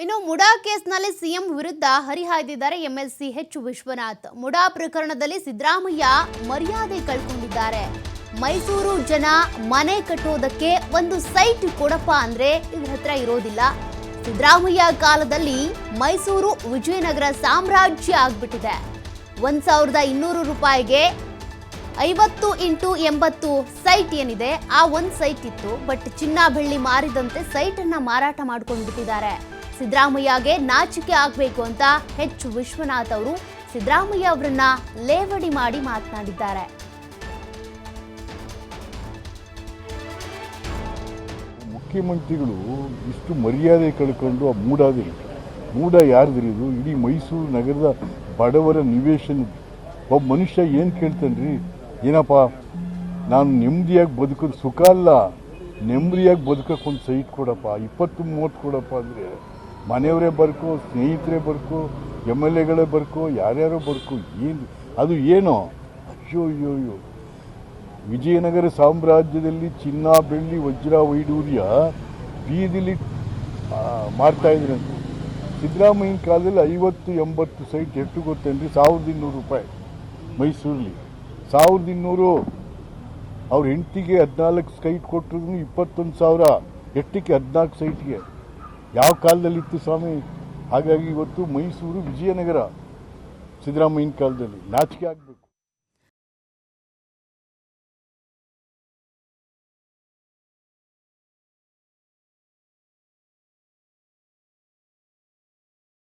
ಇನ್ನು ಮುಡಾ ಕೇಸ್ನಲ್ಲಿ ಸಿಎಂ ವಿರುದ್ಧ ಹರಿಹಾಯ್ದಿದ್ದಾರೆ ಎಂಎಲ್ಸಿ ಎಚ್ ವಿಶ್ವನಾಥ್. ಮುಡಾ ಪ್ರಕರಣದಲ್ಲಿ ಸಿದ್ದರಾಮಯ್ಯ ಮರ್ಯಾದೆ ಕಳ್ಕೊಂಡಿದ್ದಾರೆ. ಮೈಸೂರು ಜನ ಮನೆ ಕಟ್ಟೋದಕ್ಕೆ ಒಂದು ಸೈಟ್ ಕೊಡಪ್ಪ ಅಂದ್ರೆ ಇವ್ರ ಹತ್ರ ಇರೋದಿಲ್ಲ. ಸಿದ್ದರಾಮಯ್ಯ ಕಾಲದಲ್ಲಿ ಮೈಸೂರು ವಿಜಯನಗರ ಸಾಮ್ರಾಜ್ಯ ಆಗ್ಬಿಟ್ಟಿದೆ. 1200 ರೂಪಾಯಿಗೆ 50x80 ಸೈಟ್ ಏನಿದೆ ಆ ಒಂದು ಸೈಟ್ ಇತ್ತು. ಬಟ್ ಚಿನ್ನ ಬೆಳ್ಳಿ ಮಾರಿದಂತೆ ಸೈಟ್ ಅನ್ನ ಮಾರಾಟ ಮಾಡ್ಕೊಂಡು ಬಿಟ್ಟಿದ್ದಾರೆ. ಸಿದ್ದರಾಮಯ್ಯಗೆ ನಾಚಿಕೆ ಆಗಬೇಕು ಅಂತ ಎಚ್ ವಿಶ್ವನಾಥ್ ಅವರು ಸಿದ್ದರಾಮಯ್ಯ ಅವರನ್ನ ಲೇವಡಿ ಮಾಡಿ ಮಾತನಾಡಿದ್ದಾರೆ. ಮುಖ್ಯಮಂತ್ರಿಗಳು ಇಷ್ಟು ಮರ್ಯಾದೆ ಕಳ್ಕೊಂಡು ಆ ಮೂಡ ಯಾರ್ದಿರಿದು? ಇಡೀ ಮೈಸೂರು ನಗರದ ಬಡವರ ನಿವೇಶನ. ಒಬ್ಬ ಮನುಷ್ಯ ಏನು ಕೇಳ್ತಾನ್ರಿ? ಏನಪ್ಪ ನಾನು ನೆಮ್ಮದಿಯಾಗಿ ಬದುಕೋದು ಸುಖ ಅಲ್ಲ, ನೆಮ್ಮದಿಯಾಗಿ ಬದುಕಕ್ಕೆ ಒಂದು ಸೈಟ್ ಕೊಡಪ್ಪ, 20-30 ಕೊಡಪ್ಪ ಅಂದರೆ ಮನೆಯವರೇ ಬರ್ಕೋ, ಸ್ನೇಹಿತರೇ ಬರ್ಕೋ, MLAಗಳೇ ಬರ್ಕೋ, ಯಾರ್ಯಾರೋ ಬರ್ಕೋ. ಏನು ಅದು ಏನೋ? ಅಯ್ಯೋ ಅಯ್ಯೋ ಅಯ್ಯೋ. ವಿಜಯನಗರ ಸಾಮ್ರಾಜ್ಯದಲ್ಲಿ ಚಿನ್ನ ಬೆಳ್ಳಿ ವಜ್ರ ವೈಡೂರ್ಯ ಬೀದಿಲಿ ಮಾಡ್ತಾಯಿದ್ರಂತೆ. ಸಿದ್ದರಾಮಯ್ಯನ ಕಾಲದಲ್ಲಿ 50-80 ಸೈಟ್ ಎಷ್ಟು ಗೊತ್ತೇನ್ರಿ? 1200 ರೂಪಾಯಿ ಮೈಸೂರಲ್ಲಿ. 1200. ಅವ್ರ ಹೆಂಡತಿಗೆ 14 ಸೈಟ್ ಕೊಟ್ಟರು 21,000. ಎಷ್ಟಕ್ಕೆ 14 ಸೈಟ್ಗೆ? ಯಾವ ಕಾಲದಲ್ಲಿತ್ತು ಸ್ವಾಮಿ? ಹಾಗಾಗಿ ಇವತ್ತು ಮೈಸೂರು ವಿಜಯನಗರ ಸಿದ್ದರಾಮಯ್ಯನ ಕಾಲದಲ್ಲಿ ನಾಚಿಕೆ ಆಗಬೇಕು.